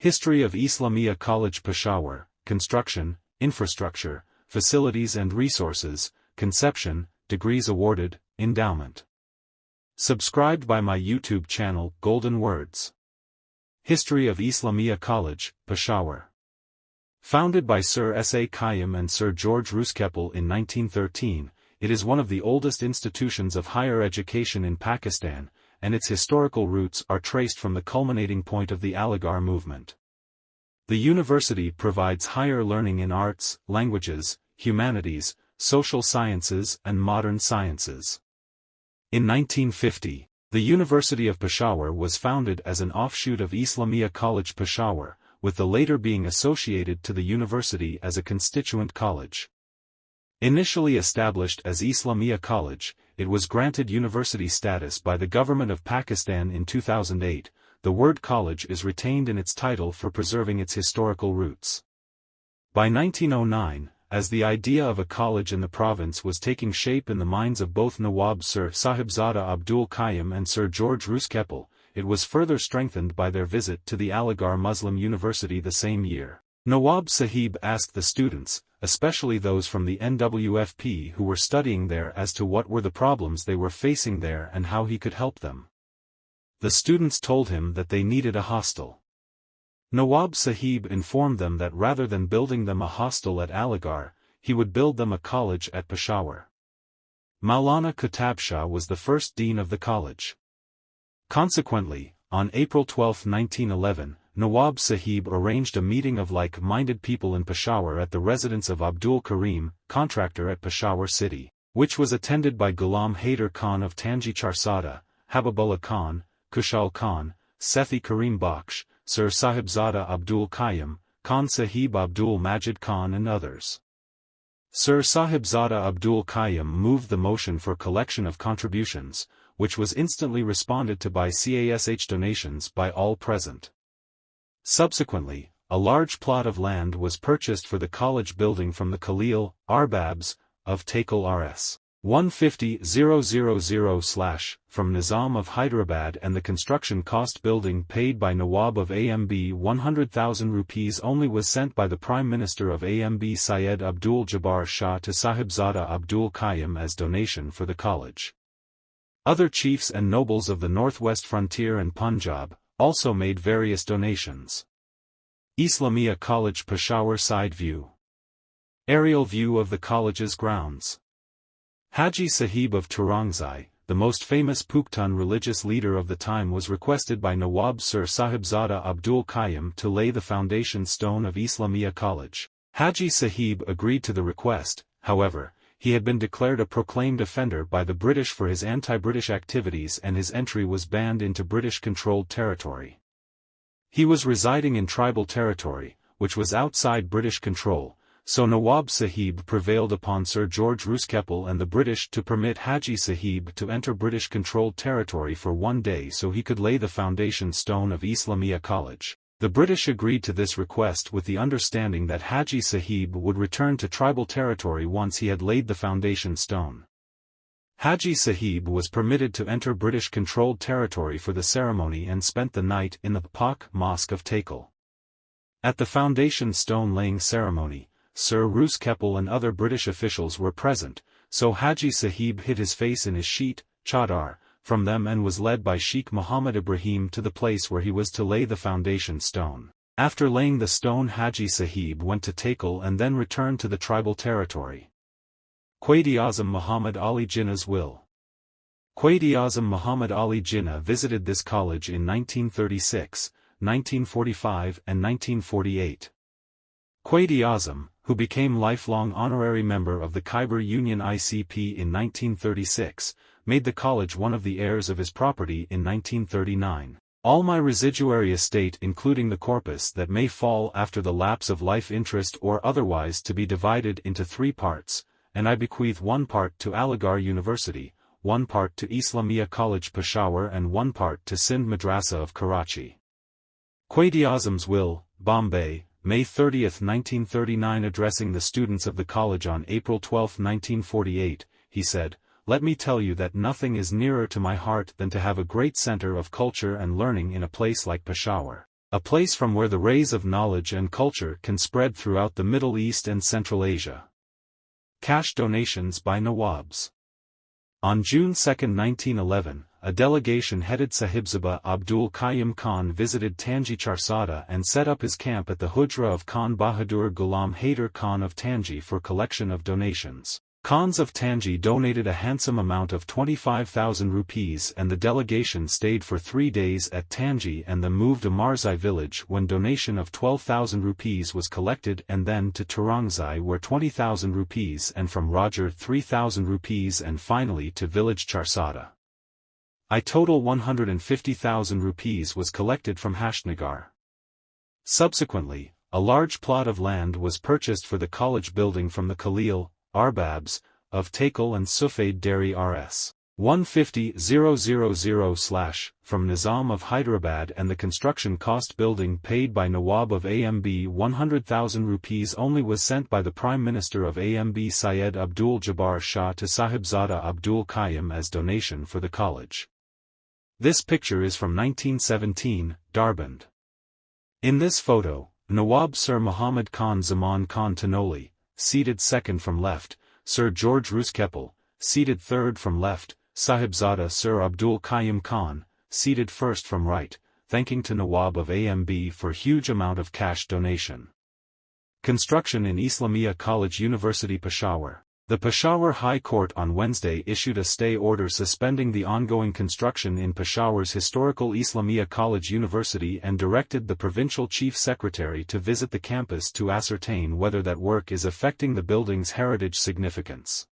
History of Islamia College Peshawar, Construction, Infrastructure, Facilities and Resources, Conception, Degrees Awarded, Endowment. Subscribed by my YouTube channel, Golden Words. History of Islamia College, Peshawar. Founded by Sir S.A. Qayyum and Sir George Roos-Keppel in 1913, it is one of the oldest institutions of higher education in Pakistan, and its historical roots are traced from the culminating point of the Aligarh Movement. The university provides higher learning in arts, languages, humanities, social sciences and modern sciences. In 1950, the University of Peshawar was founded as an offshoot of Islamia College Peshawar, with the later being associated to the university as a constituent college. Initially established as Islamia College, it was granted university status by the government of Pakistan in 2008. The word college is retained in its title for preserving its historical roots. By 1909, as the idea of a college in the province was taking shape in the minds of both Nawab Sir Sahibzada Abdul Qayyum and Sir George Roos-Keppel, it was further strengthened by their visit to the Aligarh Muslim University the same year. Nawab Sahib asked the students, especially those from the NWFP who were studying there, as to what were the problems they were facing there and how he could help them. The students told him that they needed a hostel. Nawab Sahib informed them that rather than building them a hostel at Aligarh, he would build them a college at Peshawar. Maulana Kutab Shah was the first dean of the college. Consequently, on April 12, 1911, Nawab Sahib arranged a meeting of like-minded people in Peshawar at the residence of Abdul Karim, contractor at Peshawar city, which was attended by Ghulam Haider Khan of Tangi Charsada, Habibullah Khan, Kushal Khan, Sethi Karim Bakhsh, Sir Sahibzada Abdul Qayyum, Khan Sahib Abdul Majid Khan and others. Sir Sahibzada Abdul Qayyum moved the motion for collection of contributions, which was instantly responded to by cash donations by all present. Subsequently, a large plot of land was purchased for the college building from the Khalil, Arbabs, of Takal Rs. 150,000/ from Nizam of Hyderabad, and the construction cost building paid by Nawab of AMB 100,000 rupees only was sent by the Prime Minister of AMB Syed Abdul Jabbar Shah to Sahibzada Abdul Qayyum as donation for the college. Other chiefs and nobles of the northwest frontier and Punjab also made various donations. Islamia College Peshawar Side View. Aerial view of the college's grounds. Haji Sahib of Turangzai, the most famous Pukhtun religious leader of the time, was requested by Nawab Sir Sahibzada Abdul Qayyum to lay the foundation stone of Islamia College. Haji Sahib agreed to the request. However, he had been declared a proclaimed offender by the British for his anti-British activities and his entry was banned into British-controlled territory. He was residing in tribal territory, which was outside British control, so Nawab Sahib prevailed upon Sir George Roos-Keppel and the British to permit Haji Sahib to enter British-controlled territory for one day so he could lay the foundation stone of Islamia College. The British agreed to this request with the understanding that Haji Sahib would return to tribal territory once he had laid the foundation stone. Haji Sahib was permitted to enter British-controlled territory for the ceremony and spent the night in the Pak Mosque of Takal. At the foundation stone laying ceremony, Sir Roos-Keppel and other British officials were present, so Haji Sahib hid his face in his sheet, chadar, from them and was led by Sheikh Muhammad Ibrahim to the place where he was to lay the foundation stone. After laying the stone, Haji Sahib went to Takal and then returned to the tribal territory. Quaid-e-Azam Muhammad Ali Jinnah's will. Quaid-e-Azam Muhammad Ali Jinnah visited this college in 1936, 1945 and 1948. Quaid-e-Azam, who became lifelong honorary member of the Khyber Union ICP in 1936, made the college one of the heirs of his property in 1939. All my residuary estate, including the corpus that may fall after the lapse of life, interest or otherwise, to be divided into 3 parts, and I bequeath 1 part to Aligarh University, 1 part to Islamia College Peshawar and 1 part to Sindh Madrasa of Karachi. Quaid-e-Azam's will, Bombay, May 30, 1939. Addressing the students of the college on April 12, 1948, he said, "Let me tell you that nothing is nearer to my heart than to have a great center of culture and learning in a place like Peshawar. A place from where the rays of knowledge and culture can spread throughout the Middle East and Central Asia. Cash donations by Nawabs. On June 2, 1911, a delegation headed Sahibzada Abdul Qayyum Khan visited Tangi Charsada and set up his camp at the Hujra of Khan Bahadur Ghulam Haider Khan of Tangi for collection of donations. Khans of Tangi donated a handsome amount of 25,000 rupees, and the delegation stayed for 3 days at Tangi and then moved to Marzai village when donation of 12,000 rupees was collected, and then to Turangzai where 20,000 rupees, and from Roger 3,000 rupees, and finally to village Charsada. A total 150,000 rupees was collected from Hashtnagar. Subsequently, a large plot of land was purchased for the college building from the Khalil Arbabs of Takal and Sufade Dairy Rs. 150,000/ from Nizam of Hyderabad, and the construction cost building paid by Nawab of AMB 100,000 rupees only was sent by the Prime Minister of AMB Syed Abdul Jabbar Shah to Sahibzada Abdul Qayyum as donation for the college. This picture is from 1917, Darband. In this photo, Nawab Sir Muhammad Khan Zaman Khan Tanoli, seated second from left, Sir George Roos-Keppel, seated third from left, Sahibzada Sir Abdul Qayyum Khan, seated first from right, thanking to Nawab of AMB for huge amount of cash donation. Construction in Islamia College University Peshawar. The Peshawar High Court on Wednesday issued a stay order suspending the ongoing construction in Peshawar's historical Islamia College University and directed the Provincial Chief Secretary to visit the campus to ascertain whether that work is affecting the building's heritage significance.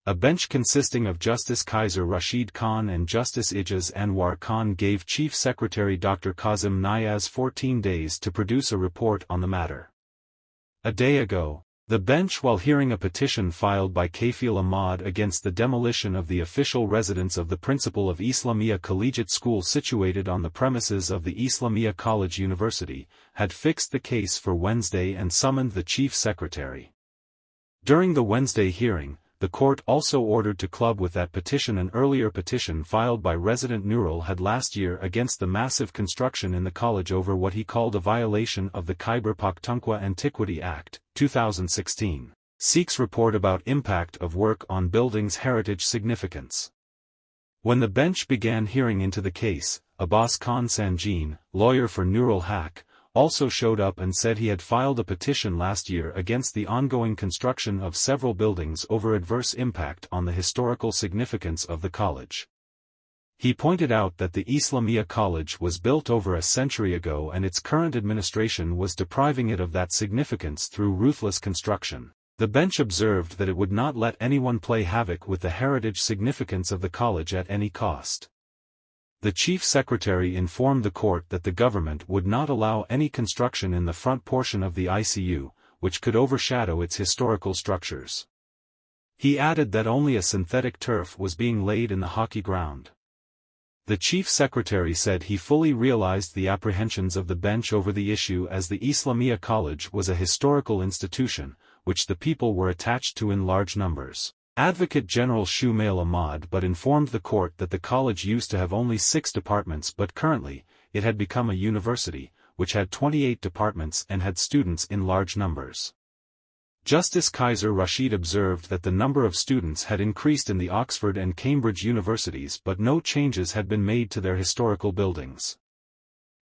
A bench consisting of Justice Kaiser Rashid Khan and Justice Ijaz Anwar Khan gave Chief Secretary Dr. Kazim Nayaz 14 days to produce a report on the matter. A day ago, the bench, while hearing a petition filed by Kafil Ahmad against the demolition of the official residence of the principal of Islamia Collegiate School situated on the premises of the Islamia College University, had fixed the case for Wednesday and summoned the Chief Secretary. During the Wednesday hearing, the court also ordered to club with that petition an earlier petition filed by resident Nurul had last year against the massive construction in the college over what he called a violation of the Khyber Pakhtunkhwa Antiquity Act, 2016. Sikhs report about impact of work on buildings' heritage significance. When the bench began hearing into the case, Abbas Khan Sanjeen, lawyer for Nurul Haq, also showed up and said he had filed a petition last year against the ongoing construction of several buildings over adverse impact on the historical significance of the college. He pointed out that the Islamia College was built over a century ago and its current administration was depriving it of that significance through ruthless construction. The bench observed that it would not let anyone play havoc with the heritage significance of the college at any cost. The Chief Secretary informed the court that the government would not allow any construction in the front portion of the ICU, which could overshadow its historical structures. He added that only a synthetic turf was being laid in the hockey ground. The Chief Secretary said he fully realized the apprehensions of the bench over the issue as the Islamia College was a historical institution, which the people were attached to in large numbers. Advocate General Shumail Ahmad but informed the court that the college used to have only 6 departments, but currently, it had become a university, which had 28 departments and had students in large numbers. Justice Kaiser Rashid observed that the number of students had increased in the Oxford and Cambridge universities but no changes had been made to their historical buildings.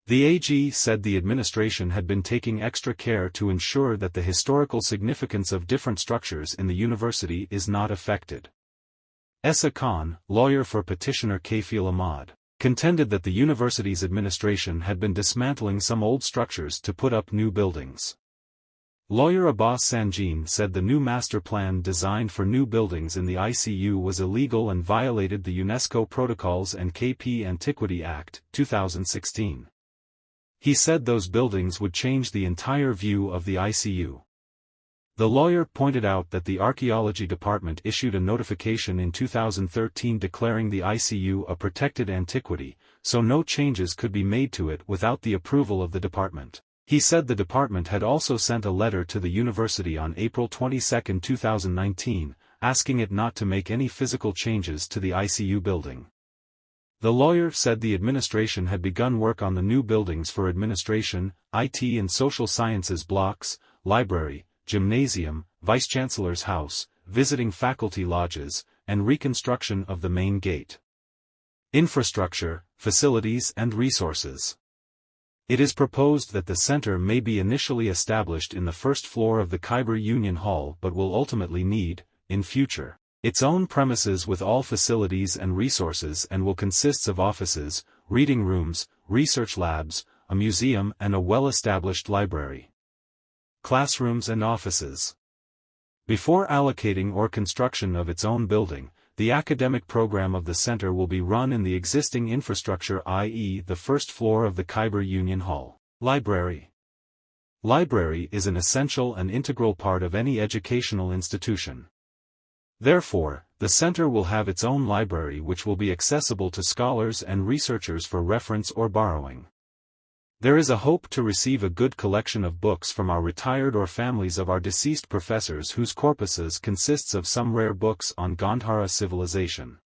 The AG said the administration had been taking extra care to ensure that the historical significance of different structures in the university is not affected. S.A. Khan, lawyer for petitioner Kafil Ahmad, contended that the university's administration had been dismantling some old structures to put up new buildings. Lawyer Abbas Sanjeen said the new master plan designed for new buildings in the ICU was illegal and violated the UNESCO Protocols and KP Antiquity Act, 2016. He said those buildings would change the entire view of the ICU. The lawyer pointed out that the Archaeology Department issued a notification in 2013 declaring the ICU a protected antiquity, so no changes could be made to it without the approval of the department. He said the department had also sent a letter to the university on April 22, 2019, asking it not to make any physical changes to the ICU building. The lawyer said the administration had begun work on the new buildings for administration, IT and social sciences blocks, library, gymnasium, vice-chancellor's house, visiting faculty lodges, and reconstruction of the main gate. Infrastructure, facilities and resources. It is proposed that the center may be initially established in the first floor of the Khyber Union Hall but will ultimately need, in future, its own premises with all facilities and resources and will consist of offices, reading rooms, research labs, a museum and a well-established library. Classrooms and offices. Before allocating or construction of its own building, the academic program of the center will be run in the existing infrastructure, i.e. the first floor of the Khyber Union Hall. Library. Library is an essential and integral part of any educational institution. Therefore, the center will have its own library which will be accessible to scholars and researchers for reference or borrowing. There is a hope to receive a good collection of books from our retired or families of our deceased professors whose corpuses consists of some rare books on Gandhara civilization.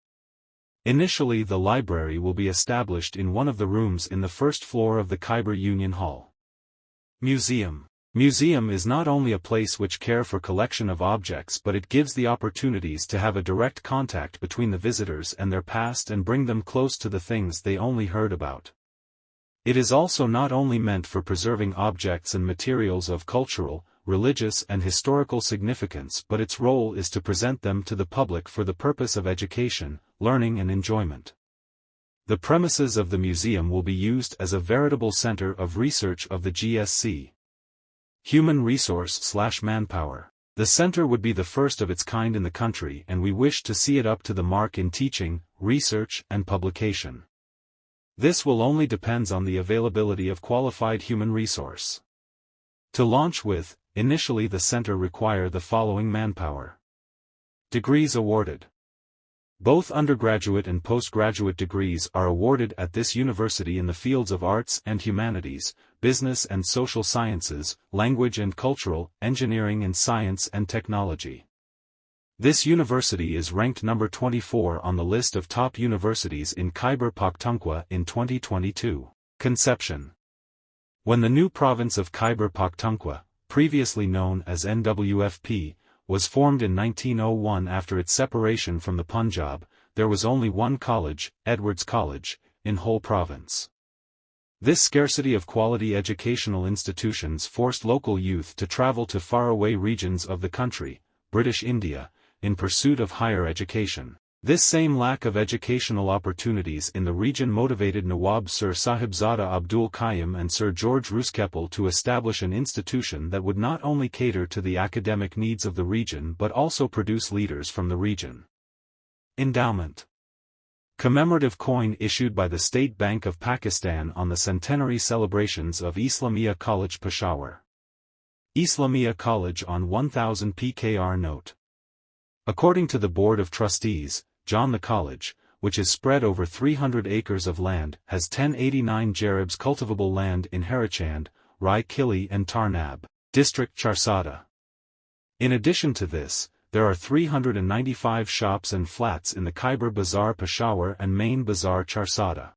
Initially the library will be established in one of the rooms in the first floor of the Khyber Union Hall. Museum. Museum is not only a place which care for collection of objects but it gives the opportunities to have a direct contact between the visitors and their past and bring them close to the things they only heard about. It is also not only meant for preserving objects and materials of cultural, religious and historical significance but its role is to present them to the public for the purpose of education, learning and enjoyment. The premises of the museum will be used as a veritable center of research of the GSC. Human resource/manpower. The center would be the first of its kind in the country and we wish to see it up to the mark in teaching, research and publication. This will only depends on the availability of qualified human resource. To launch with, initially the center require the following manpower. Degrees awarded. Both undergraduate and postgraduate degrees are awarded at this university in the fields of arts and humanities, business and social sciences, language and cultural, engineering and science and technology. This university is ranked number 24 on the list of top universities in Khyber Pakhtunkhwa in 2022. Conception. When the new province of Khyber Pakhtunkhwa, previously known as NWFP, was formed in 1901 after its separation from the Punjab, there was only one college, Edwards College, in whole province. This scarcity of quality educational institutions forced local youth to travel to faraway regions of the country, British India, in pursuit of higher education. This same lack of educational opportunities in the region motivated Nawab Sir Sahibzada Abdul Qayyum and Sir George Roos-Keppel to establish an institution that would not only cater to the academic needs of the region but also produce leaders from the region. Endowment. Commemorative coin issued by the State Bank of Pakistan on the centenary celebrations of Islamia College Peshawar. Islamia College on 1000 PKR note. According to the Board of Trustees, John the College, which is spread over 300 acres of land, has 1089 jarabs cultivable land in Harachand, Rai Kili and Tarnab, District Charsada. In addition to this, there are 395 shops and flats in the Khyber Bazaar Peshawar and Main Bazaar Charsada.